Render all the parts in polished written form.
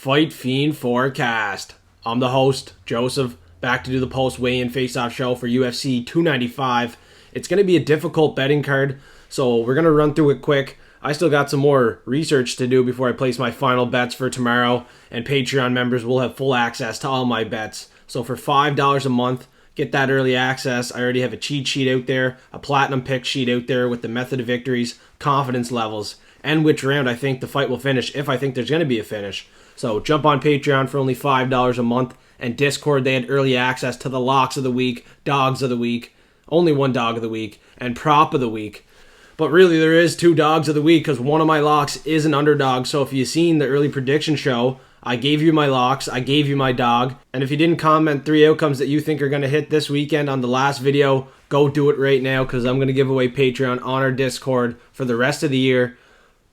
Fight Fiend Forecast. I'm the host, Joseph, back to do the post weigh-in Faceoff show for UFC 295. It's going to be a difficult betting card, so we're going to run through it quick. I still got some more research to do before I place my final bets for tomorrow, and Patreon members will have full access to all my bets. So for $5 a month, get that early access. I already have a cheat sheet out there, a platinum pick sheet out there with the method of victories, confidence levels, and which round I think the fight will finish, if I think there's going to be a finish. So jump on Patreon for only $5 a month, and Discord, they had early access to the locks of the week, dogs of the week, only one dog of the week, and prop of the week. But really, there is two dogs of the week because one of my locks is an underdog. So if you've seen the early prediction show, I gave you my locks, I gave you my dog. And if you didn't comment 3 outcomes that you think are going to hit this weekend on the last video, go do it right now because I'm going to give away Patreon on our Discord for the rest of the year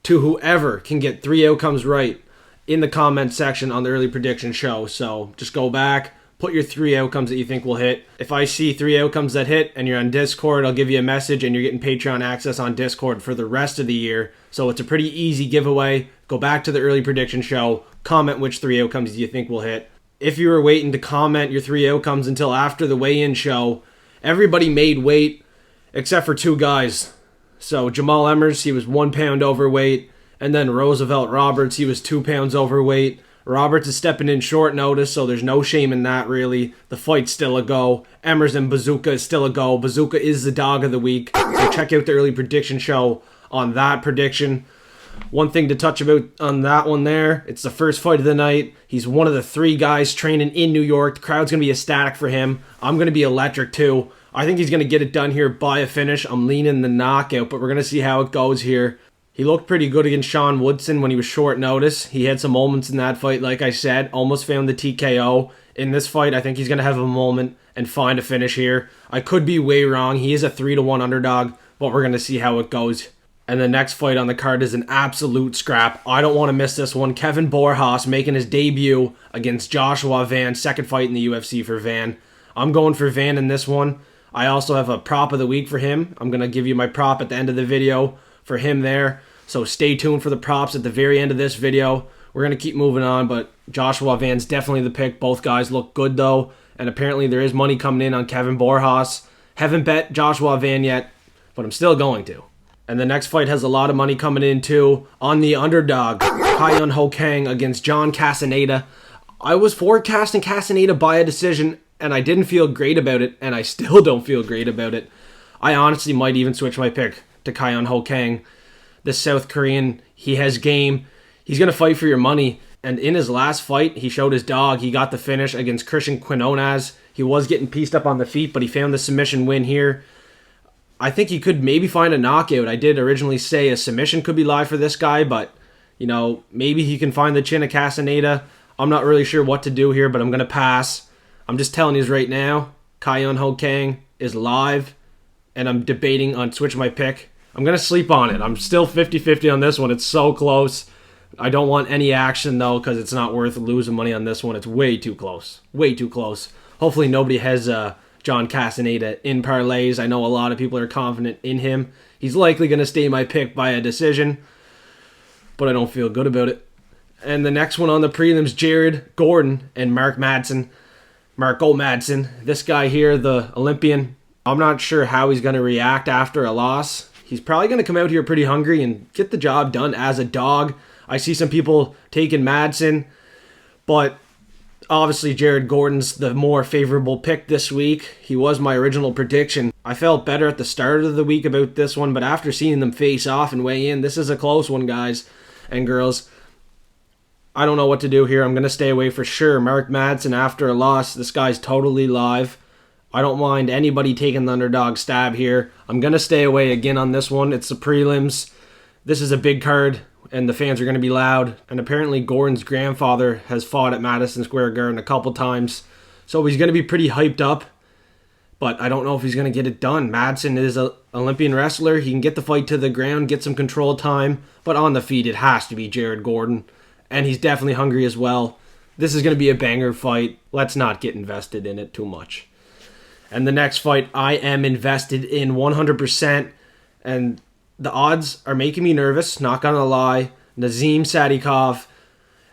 to whoever can get 3 outcomes right in the comment section on the early prediction show. So just go back, put your 3 outcomes that you think will hit. If I see 3 outcomes that hit and you're on Discord, I'll give you a message and you're getting Patreon access on Discord for the rest of the year. So it's a pretty easy giveaway. Go back to the early prediction show, comment which 3 outcomes you think will hit. If you were waiting to comment your 3 outcomes until after the weigh-in show, everybody made weight except for 2 guys. So Jamal Emmers, he was 1 pound overweight, and then Roosevelt Roberts, he was 2 pounds overweight. Roberts is stepping in short notice, so there's no shame in that, really. The fight's still a go. Emmers and Bazooka is still a go. Bazooka is the dog of the week, so check out the early prediction show on that prediction. One thing to touch about on that one there, it's the first fight of the night. He's one of the 3 guys training in New York. The crowd's going to be ecstatic for him. I'm going to be electric too. I think he's going to get it done here by a finish. I'm leaning the knockout, but we're going to see how it goes here. He looked pretty good against Sean Woodson when he was short notice. He had some moments in that fight, like I said. Almost found the TKO. In this fight, I think he's going to have a moment and find a finish here. I could be way wrong. He is a 3-1 underdog, but we're going to see how it goes. And the next fight on the card is an absolute scrap. I don't want to miss this one. Kevin Borjas making his debut against Joshua Van. Second fight in the UFC for Van. I'm going for Van in this one. I also have a prop of the week for him. I'm going to give you my prop at the end of the video for him there. So stay tuned for the props at the very end of this video. We're going to keep moving on, but Joshua Van's definitely the pick. Both guys look good though, and apparently there is money coming in on Kevin Borjas. Haven't bet Joshua Van yet, but I'm still going to. And the next fight has a lot of money coming in too on the underdog, Kyun Ho Kang against John Castaneda. I was forecasting Castaneda by a decision, and I didn't feel great about it, and I still don't feel great about it. I honestly might even switch my pick to Kyun Ho Kang. This South Korean, he has game. He's going to fight for your money. And in his last fight, he showed his dog. He got the finish against Christian Quinones. He was getting pieced up on the feet, but he found the submission win here. I think he could maybe find a knockout. I did originally say a submission could be live for this guy, but, you know, maybe he can find the chin of Castaneda. I'm not really sure what to do here, but I'm going to pass. I'm just telling you right now, Kyun Ho Kang is live, and I'm debating on switching my pick. I'm going to sleep on it. I'm still 50-50 on this one. It's so close. I don't want any action, though, because it's not worth losing money on this one. It's way too close. Way too close. Hopefully nobody has John Castaneda in parlays. I know a lot of people are confident in him. He's likely going to stay my pick by a decision, but I don't feel good about it. And the next one on the prelims, Jared Gordon and Marco Madsen. This guy here, the Olympian, I'm not sure how he's going to react after a loss. He's probably going to come out here pretty hungry and get the job done as a dog. I see some people taking Madsen, but obviously Jared Gordon's the more favorable pick this week. He was my original prediction. I felt better at the start of the week about this one, but after seeing them face off and weigh in, this is a close one, guys and girls. I don't know what to do here. I'm going to stay away for sure. Mark Madsen after a loss, this guy's totally live. I don't mind anybody taking the underdog stab here. I'm going to stay away again on this one. It's the prelims. This is a big card, and the fans are going to be loud. And apparently Gordon's grandfather has fought at Madison Square Garden a couple times, so he's going to be pretty hyped up. But I don't know if he's going to get it done. Madsen is an Olympian wrestler. He can get the fight to the ground, get some control time. But on the feet, it has to be Jared Gordon. And he's definitely hungry as well. This is going to be a banger fight. Let's not get invested in it too much. And the next fight, I am invested in 100%. And the odds are making me nervous, not going to lie. Nazim Sadikov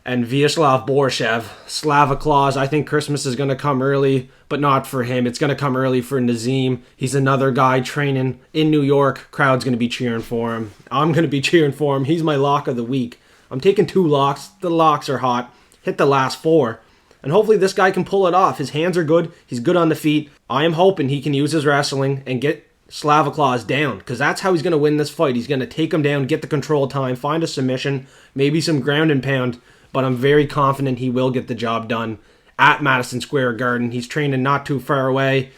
and Vyacheslav Borshev. Slava Claus, I think Christmas is going to come early, but not for him. It's going to come early for Nazim. He's another guy training in New York. Crowd's going to be cheering for him. I'm going to be cheering for him. He's my lock of the week. I'm taking 2 locks. The locks are hot. Hit the last 4. And hopefully this guy can pull it off. His hands are good. He's good on the feet. I am hoping he can use his wrestling and get Slava Claus down, because that's how he's going to win this fight. He's going to take him down, get the control time, find a submission, maybe some ground and pound. But I'm very confident he will get the job done at Madison Square Garden. He's training not too far away.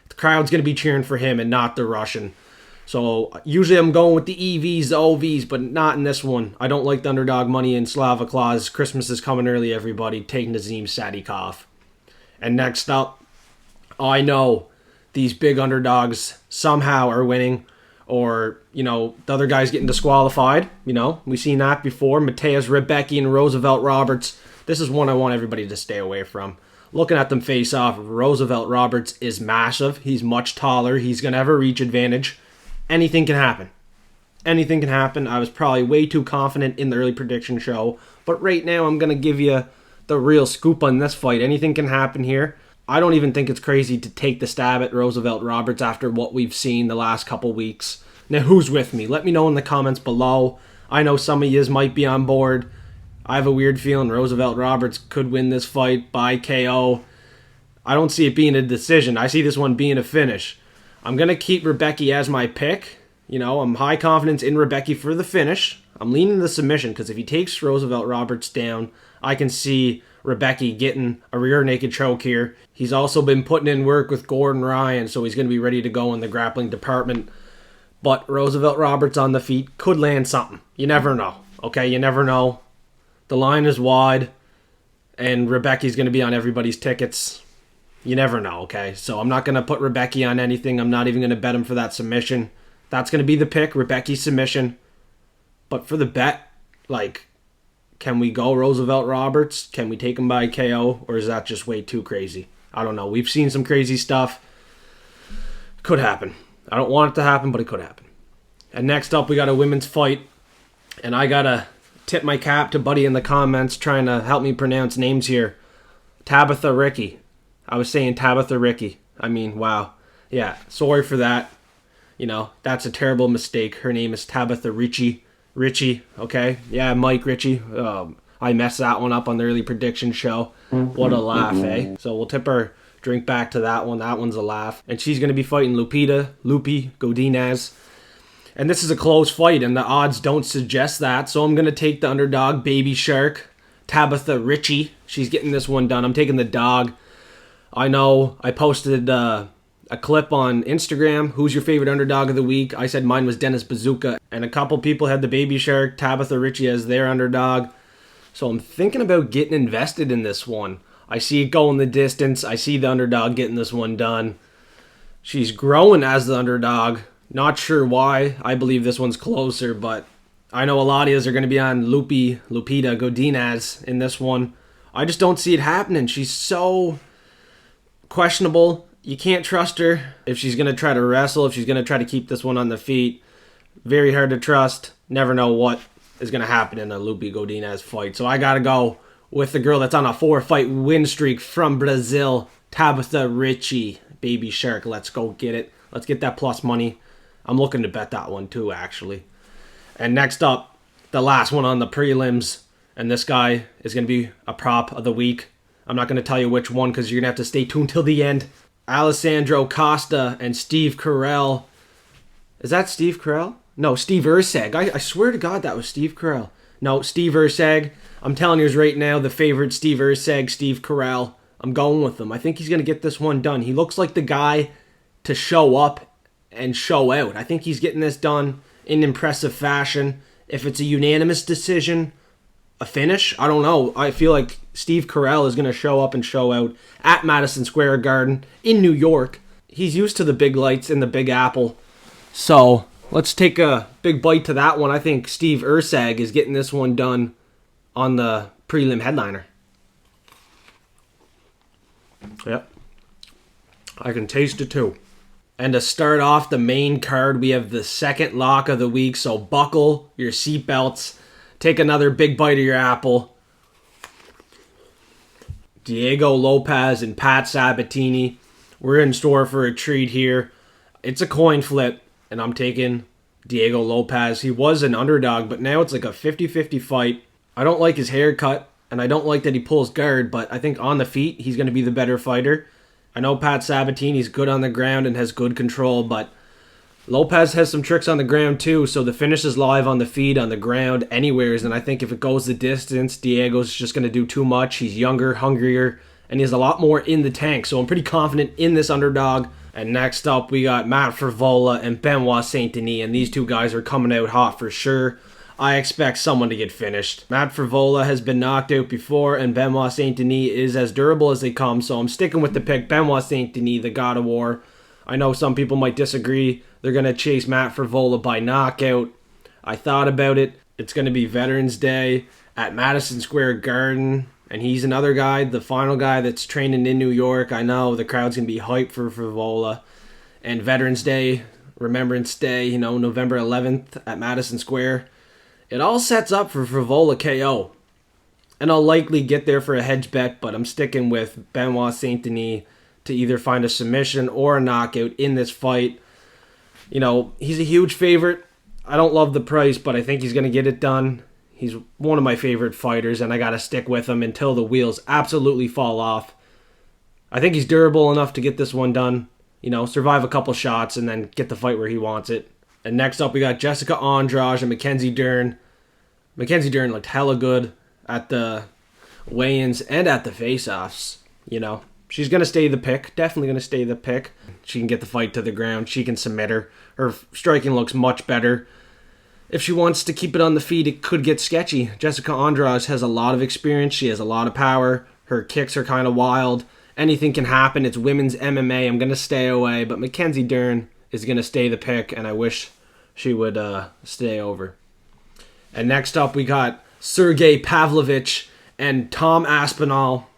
The crowd's going to be cheering for him and not the Russian. So usually I'm going with the EVs, the OVs, but not in this one. I don't like the underdog money in Slava Claus. Christmas is coming early, everybody. Take Nazim Sadikov. And next up, I know these big underdogs somehow are winning, or, the other guy's getting disqualified. We've seen that before. Mateusz Rebecki and Roosevelt Roberts. This is one I want everybody to stay away from. Looking at them face off, Roosevelt Roberts is massive. He's much taller. He's going to have a reach advantage. Anything can happen. Anything can happen. I was probably way too confident in the early prediction show, but right now I'm going to give you the real scoop on this fight. Anything can happen here. I don't even think it's crazy to take the stab at Roosevelt Roberts after what we've seen the last couple weeks. Now, who's with me? Let me know in the comments below. I know some of yous might be on board. I have a weird feeling Roosevelt Roberts could win this fight by KO. I don't see it being a decision. I see this one being a finish. I'm going to keep Rebecki as my pick. I'm high confidence in Rebecki for the finish. I'm leaning the submission because if he takes Roosevelt Roberts down, I can see Rebecki getting a rear naked choke here. He's also been putting in work with Gordon Ryan, so he's going to be ready to go in the grappling department. But Roosevelt Roberts on the feet could land something. You never know. Okay, you never know. The line is wide, and Rebecki's going to be on everybody's tickets. You never know, okay? So I'm not going to put Rebecki on anything. I'm not even going to bet him for that submission. That's going to be the pick, Rebecki's submission. But for the bet, can we go Roosevelt Roberts? Can we take him by KO? Or is that just way too crazy? I don't know. We've seen some crazy stuff. Could happen. I don't want it to happen, but it could happen. And next up, we got a women's fight. And I got to tip my cap to Buddy in the comments trying to help me pronounce names here. Tabitha Ricci. I was saying Tabitha Ricci. Wow. Yeah, sorry for that. That's a terrible mistake. Her name is Tabitha Ricci. Richie, okay? Yeah, Mike Ritchie. I messed that one up on the early prediction show. What a laugh, eh? So we'll tip our drink back to that one. That one's a laugh. And she's going to be fighting Lupi Godinez. And this is a close fight, and the odds don't suggest that. So I'm going to take the underdog, Baby Shark, Tabitha Ricci. She's getting this one done. I'm taking the dog. I know I posted a clip on Instagram. Who's your favorite underdog of the week? I said mine was Dennis Bazooka. And a couple people had the Baby Shark, Tabitha Ricci as their underdog. So I'm thinking about getting invested in this one. I see it going the distance. I see the underdog getting this one done. She's growing as the underdog. Not sure why. I believe this one's closer, but I know a lot of us are going to be on Lupita Godinez in this one. I just don't see it happening. She's so questionable. You can't trust her if she's going to try to wrestle, if she's going to try to keep this one on the feet. Very hard to trust. Never know what is going to happen in a Lupi Godinez fight. So I got to go with the girl that's on a 4-fight win streak from Brazil, Tabitha Ricci. Baby Shark, let's go get it. Let's get that plus money. I'm looking to bet that one too, actually. And next up, the last one on the prelims. And this guy is going to be a prop of the week. I'm not going to tell you which one because you're going to have to stay tuned till the end. Alessandro Costa and Steve Carell. Is that Steve Carell? No, Steve Erceg. I swear to God that was Steve Carell. No, Steve Erceg. I'm telling you right now, the favorite Steve Erceg, Steve Carell. I'm going with him. I think he's going to get this one done. He looks like the guy to show up and show out. I think he's getting this done in impressive fashion. If it's a unanimous decision, a finish, I don't know. I feel like Steve Carell is going to show up and show out at Madison Square Garden in New York. He's used to the big lights in the Big Apple. So let's take a big bite to that one. I think Steve Erceg is getting this one done on the prelim headliner. Yep. I can taste it too. And to start off the main card, we have the second lock of the week. So buckle your seatbelts. Take another big bite of your apple. Diego Lopez and Pat Sabatini. We're in store for a treat here. It's a coin flip, and I'm taking Diego Lopez. He was an underdog, but now it's like a 50-50 fight. I don't like his haircut, and I don't like that he pulls guard, but I think on the feet, he's going to be the better fighter. I know Pat Sabatini's good on the ground and has good control, but Lopez has some tricks on the ground too, so the finish is live on the feet, on the ground, anywheres, and I think if it goes the distance, Diego's just going to do too much. He's younger, hungrier, and he has a lot more in the tank, so I'm pretty confident in this underdog. And next up, we got Matt Frevola and Benoit Saint-Denis, and these two guys are coming out hot for sure. I expect someone to get finished. Matt Frevola has been knocked out before, and Benoit Saint-Denis is as durable as they come, so I'm sticking with the pick. Benoit Saint-Denis, the God of War. I know some people might disagree. They're going to chase Matt Frevola by knockout. I thought about it. It's going to be Veterans Day at Madison Square Garden, and he's another guy, the final guy that's training in New York. I know the crowd's going to be hyped for Frevola. And Veterans Day, Remembrance Day, November 11th at Madison Square. It all sets up for Frevola KO. And I'll likely get there for a hedge bet, but I'm sticking with Benoit Saint-Denis to either find a submission or a knockout in this fight. He's a huge favorite. I don't love the price, but I think he's going to get it done. He's one of my favorite fighters, and I got to stick with him until the wheels absolutely fall off. I think he's durable enough to get this one done. Survive a couple shots and then get the fight where he wants it. And next up, we got Jessica Andrade and Mackenzie Dern. Mackenzie Dern looked hella good at the weigh-ins and at the face-offs. She's going to stay the pick. Definitely going to stay the pick. She can get the fight to the ground. She can submit her. Her striking looks much better. If she wants to keep it on the feet, it could get sketchy. Jessica Andrade has a lot of experience. She has a lot of power. Her kicks are kind of wild. Anything can happen. It's women's MMA. I'm going to stay away. But Mackenzie Dern is going to stay the pick, and I wish she would stay over. And next up, we got Sergey Pavlovich and Tom Aspinall.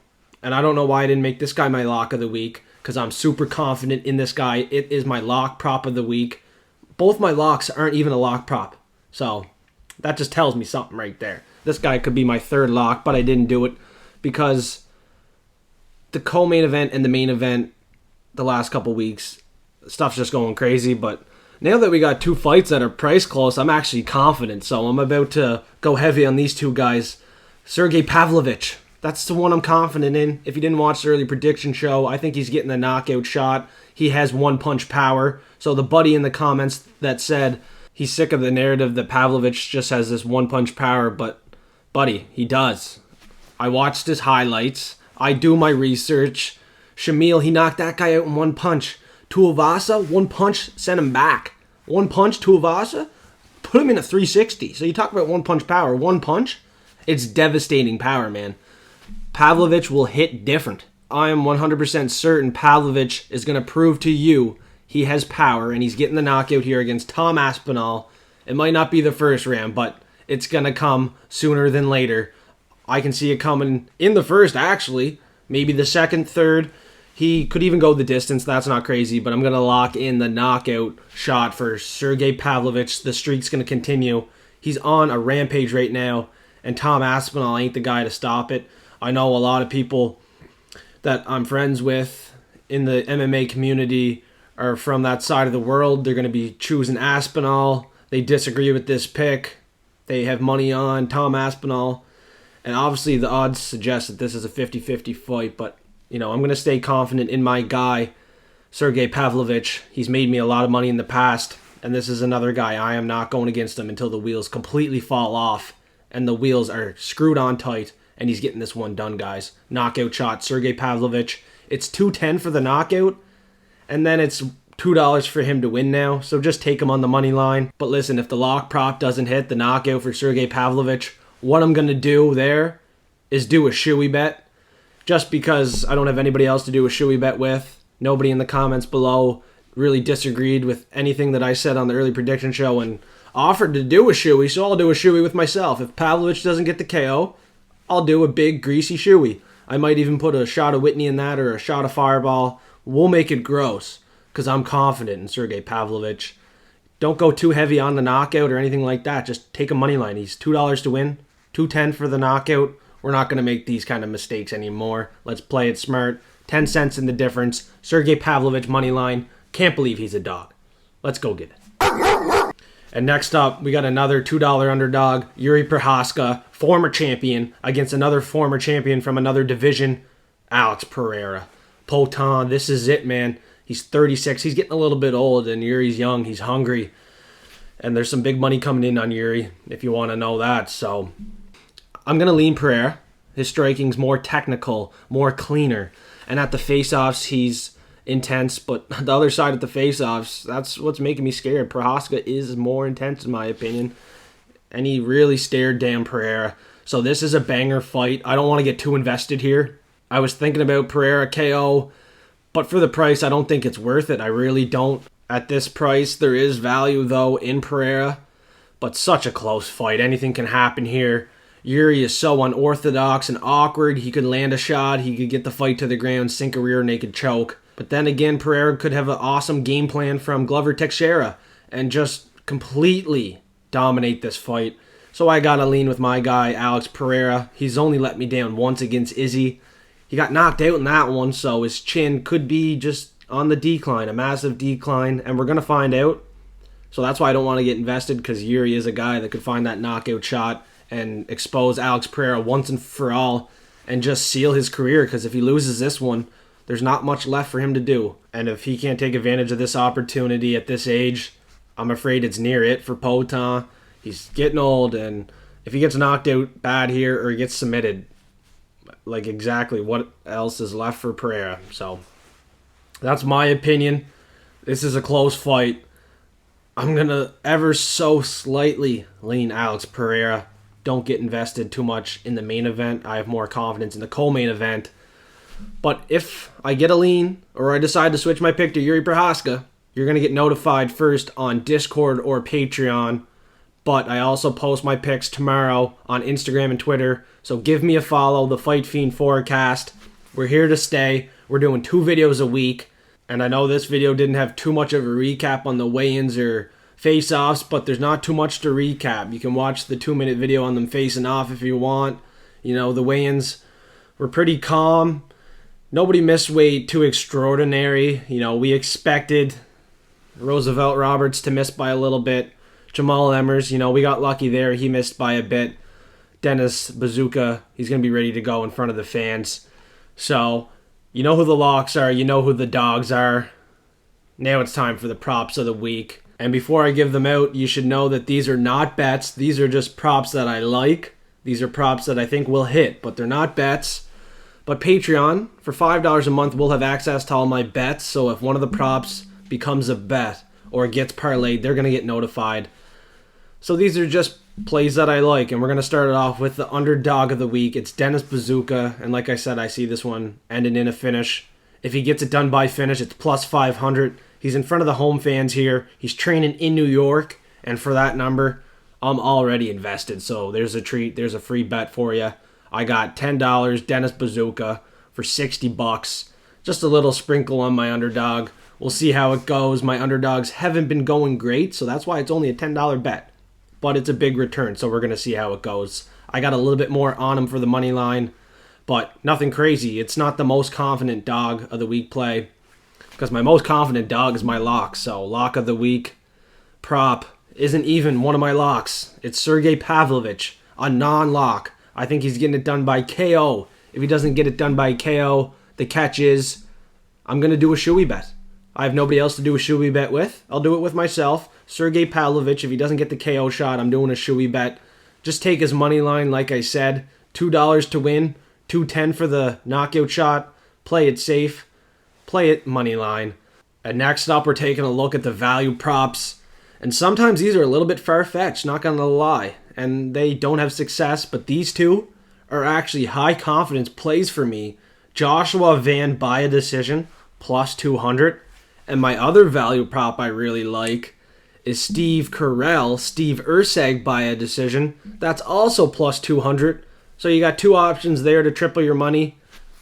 And I don't know why I didn't make this guy my lock of the week, because I'm super confident in this guy. It is my lock prop of the week. Both my locks aren't even a lock prop. So that just tells me something right there. This guy could be my third lock, but I didn't do it because the co-main event and the main event the last couple weeks, stuff's just going crazy. But now that we got two fights that are price close, I'm actually confident. So I'm about to go heavy on these two guys. Sergey Pavlovich. That's the one I'm confident in. If you didn't watch the early prediction show, I think he's getting the knockout shot. He has one-punch power. So the buddy in the comments that said he's sick of the narrative that Pavlovich just has this one-punch power, but buddy, he does. I watched his highlights. I do my research. Shamil, he knocked that guy out in one punch. Tuivasa, one punch, sent him back. One punch, Tuivasa, put him in a 360. So you talk about one-punch power. One punch, it's devastating power, man. Pavlovich will hit different. I am 100% certain Pavlovich is going to prove to you he has power, and he's getting the knockout here against Tom Aspinall. It might not be the first round, but it's going to come sooner than later. I can see it coming in the first, actually. Maybe the second, third. He could even go the distance. That's not crazy, but I'm going to lock in the knockout shot for Sergey Pavlovich. The streak's going to continue. He's on a rampage right now, and Tom Aspinall ain't the guy to stop it. I know a lot of people that I'm friends with in the MMA community are from that side of the world. They're going to be choosing Aspinall. They disagree with this pick. They have money on Tom Aspinall. And obviously the odds suggest that this is a 50-50 fight. But, I'm going to stay confident in my guy, Sergey Pavlovich. He's made me a lot of money in the past. And this is another guy. I am not going against him until the wheels completely fall off. And the wheels are screwed on tight. And he's getting this one done, guys. Knockout shot, Sergey Pavlovich. It's $2.10 for the knockout. And then it's $2 for him to win now. So just take him on the money line. But listen, if the lock prop doesn't hit, the knockout for Sergey Pavlovich, what I'm going to do there is do a shoey bet. Just because I don't have anybody else to do a shoey bet with. Nobody in the comments below really disagreed with anything that I said on the early prediction show and offered to do a shoey. So I'll do a shoey with myself. If Pavlovich doesn't get the KO, I'll do a big greasy shoey. I might even put a shot of Whitney in that or a shot of Fireball. We'll make it gross because I'm confident in Sergey Pavlovich. Don't go too heavy on the knockout or anything like that. Just take a money line. He's $2 to win, $2.10 for the knockout. We're not going to make these kind of mistakes anymore. Let's play it smart. 10 cents in the difference. Sergey Pavlovich money line. Can't believe he's a dog. Let's go get it. And next up, we got another $2 underdog, Yuri Procházka, former champion, against another former champion from another division, Alex Pereira. Poton, this is it, man. He's 36. He's getting a little bit old, and Yuri's young. He's hungry. And there's some big money coming in on Yuri, if you want to know that. So I'm going to lean Pereira. His striking's more technical, more cleaner. And at the face-offs, he's intense. But the other side at the face-offs, that's what's making me scared. Procházka is more intense, in my opinion. And he really stared down Pereira. So this is a banger fight. I don't want to get too invested here. I was thinking about Pereira KO. But for the price, I don't think it's worth it. I really don't. At this price, there is value, though, in Pereira. But such a close fight. Anything can happen here. Yuri is so unorthodox and awkward. He could land a shot. He could get the fight to the ground, sink a rear naked choke. But then again, Pereira could have an awesome game plan from Glover Teixeira and just completely dominate this fight. So I gotta lean with my guy, Alex Pereira. He's only let me down once against Izzy. He got knocked out in that one, so his chin could be just on the decline, a massive decline, and we're going to find out. So that's why I don't want to get invested, because Yuri is a guy that could find that knockout shot and expose Alex Pereira once and for all and just seal his career, because if he loses this one, there's not much left for him to do. And if he can't take advantage of this opportunity at this age, I'm afraid it's near it for Poton. He's getting old, and if he gets knocked out bad here or he gets submitted, like exactly what else is left for Pereira. So that's my opinion. This is a close fight. I'm going to ever so slightly lean Alex Pereira. Don't get invested too much in the main event. I have more confidence in the co-main event. But if I get a lean or I decide to switch my pick to Yuri Procházka, you're going to get notified first on Discord or Patreon. But I also post my picks tomorrow on Instagram and Twitter. So give me a follow, the Fight Fiend Forecast. We're here to stay. We're doing 2 videos a week. And I know this video didn't have too much of a recap on the weigh-ins or face-offs, but there's not too much to recap. You can watch the 2-minute video on them facing off if you want. You know, the weigh-ins were pretty calm. Nobody missed weight too extraordinary. You know, we expected Roosevelt Roberts to miss by a little bit. Jamal Emmers, you know, we got lucky there. He missed by a bit. Dennis Bazooka, he's going to be ready to go in front of the fans. So, you know who the locks are. You know who the dogs are. Now it's time for the props of the week. And before I give them out, you should know that these are not bets. These are just props that I like. These are props that I think will hit, but they're not bets. But Patreon, for $5 a month, will have access to all my bets. So if one of the props becomes a bet or gets parlayed, they're going to get notified. So these are just plays that I like, and we're going to start it off with the underdog of the week. It's Dennis Bazooka, and like I said, I see this one ending in a finish. If he gets it done by finish, it's plus 500. He's in front of the home fans here. He's training in New York, and for that number, I'm already invested. So there's a treat. There's a free bet for you. I got $10 Dennis Bazooka for $60. Just a little sprinkle on my underdog. We'll see how it goes. My underdogs haven't been going great, so that's why it's only a $10 bet. But it's a big return, so we're going to see how it goes. I got a little bit more on him for the money line, but nothing crazy. It's not the most confident dog of the week play, because my most confident dog is my lock. So lock of the week prop isn't even one of my locks. It's Sergey Pavlovich, a non-lock. I think he's getting it done by KO. If he doesn't get it done by KO, the catch is I'm going to do a shoey bet. I have nobody else to do a shoey bet with. I'll do it with myself. Sergey Pavlovich, if he doesn't get the KO shot, I'm doing a shoey bet. Just take his money line, like I said. $2 to win, $2.10 for the knockout shot. Play it safe. Play it money line. And next up, we're taking a look at the value props. And sometimes these are a little bit far-fetched, not going to lie. And they don't have success, but these two are actually high-confidence plays for me. Joshua Van by a decision, plus 200. And my other value prop I really like is Steve Erceg by a decision. That's also plus 200. So you got 2 options there to triple your money.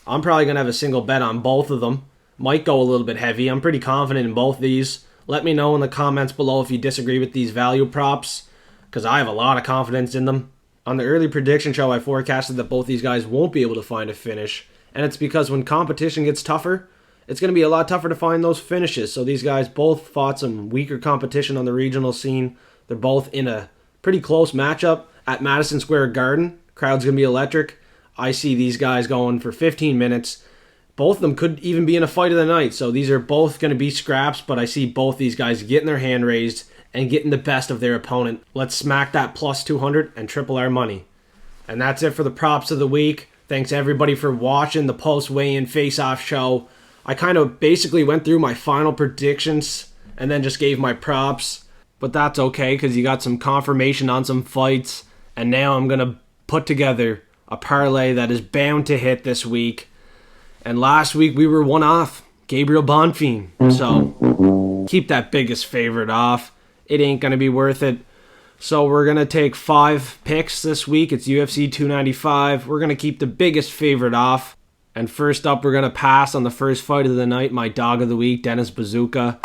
I'm probably going to have a single bet on both of them. Might go a little bit heavy. I'm pretty confident in both these. Let me know in the comments below if you disagree with these value props, because I have a lot of confidence in them. On the early prediction show, I forecasted that both these guys won't be able to find a finish. And it's because when competition gets tougher, it's going to be a lot tougher to find those finishes. So these guys both fought some weaker competition on the regional scene. They're both in a pretty close matchup at Madison Square Garden. Crowd's going to be electric. I see these guys going for 15 minutes. Both of them could even be in a fight of the night. So these are both going to be scraps, but I see both these guys getting their hand raised and getting the best of their opponent. Let's smack that plus 200 and triple our money. And that's it for the props of the week. Thanks everybody for watching the post-weigh-in face-off show. I kind of basically went through my final predictions and then just gave my props. But that's okay because you got some confirmation on some fights. And now I'm going to put together a parlay that is bound to hit this week. And last week we were one off. Gabriel Bonfim. So keep that biggest favorite off. It ain't going to be worth it. So we're going to take 5 picks this week. It's UFC 295. We're going to keep the biggest favorite off. And first up, we're going to pass on the first fight of the night, my dog of the week, Dennis Bazooka.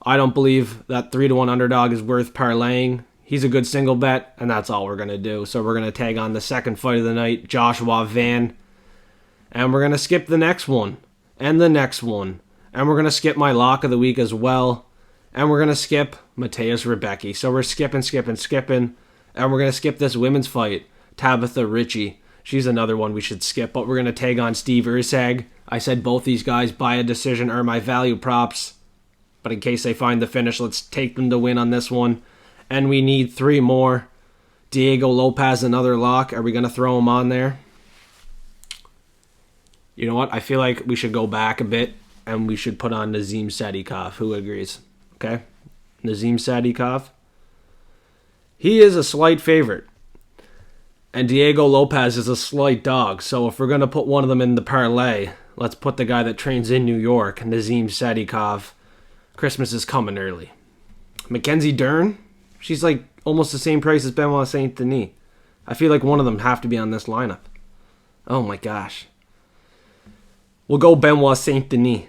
I don't believe that 3-1 underdog is worth parlaying. He's a good single bet, and that's all we're going to do. So we're going to tag on the second fight of the night, Joshua Van. And we're going to skip the next one, and the next one. And we're going to skip my lock of the week as well. And we're going to skip Mateus Rebecki. So we're skipping. And we're going to skip this women's fight, Tabitha Ritchie. She's another one we should skip, but we're going to tag on Steve Ursag. I said both these guys by a decision are my value props. But in case they find the finish, let's take them to win on this one. And we need 3 more. Diego Lopez, another lock. Are we going to throw him on there? You know what? I feel like we should go back a bit and we should put on Nazim Sadikov. Who agrees? Okay? Nazim Sadikov. He is a slight favorite. And Diego Lopez is a slight dog. So if we're going to put one of them in the parlay, let's put the guy that trains in New York, Nazim Sadikov. Christmas is coming early. Mackenzie Dern, she's like almost the same price as Benoit Saint Denis. I feel like one of them have to be on this lineup. Oh my gosh. We'll go Benoit Saint Denis.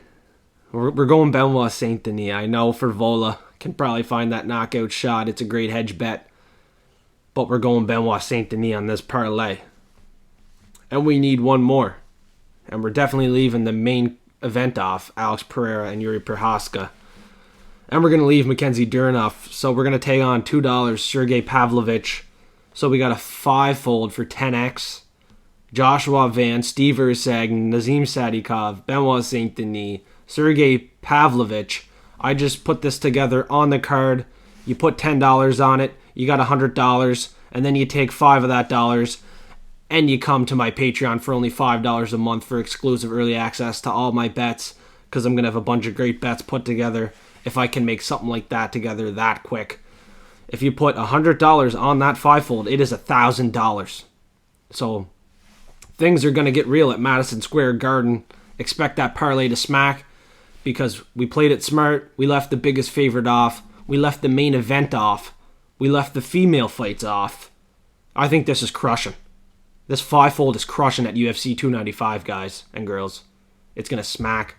We're going Benoit Saint Denis. I know for Vola can probably find that knockout shot. It's a great hedge bet. But we're going Benoit Saint Denis on this parlay. And we need one more. And we're definitely leaving the main event off, Alex Pereira and Yuri Procházka. And we're going to leave Mackenzie Dern off. So we're going to take on $2, Sergey Pavlovich. So we got a 5-fold for 10x. Joshua Van, Steve Ursag, Nazim Sadikov, Benoit Saint Denis, Sergey Pavlovich. I just put this together on the card. You put $10 on it. You got $100, and then you take $5 of that dollars, and you come to my Patreon for only $5 a month for exclusive early access to all my bets, because I'm going to have a bunch of great bets put together if I can make something like that together that quick. If you put $100 on that 5-fold, it is $1,000. So things are going to get real at Madison Square Garden. Expect that parlay to smack, because we played it smart. We left the biggest favorite off. We left the main event off. We left the female fights off. I think this is crushing. This 5-fold is crushing at UFC 295, guys and girls. It's going to smack.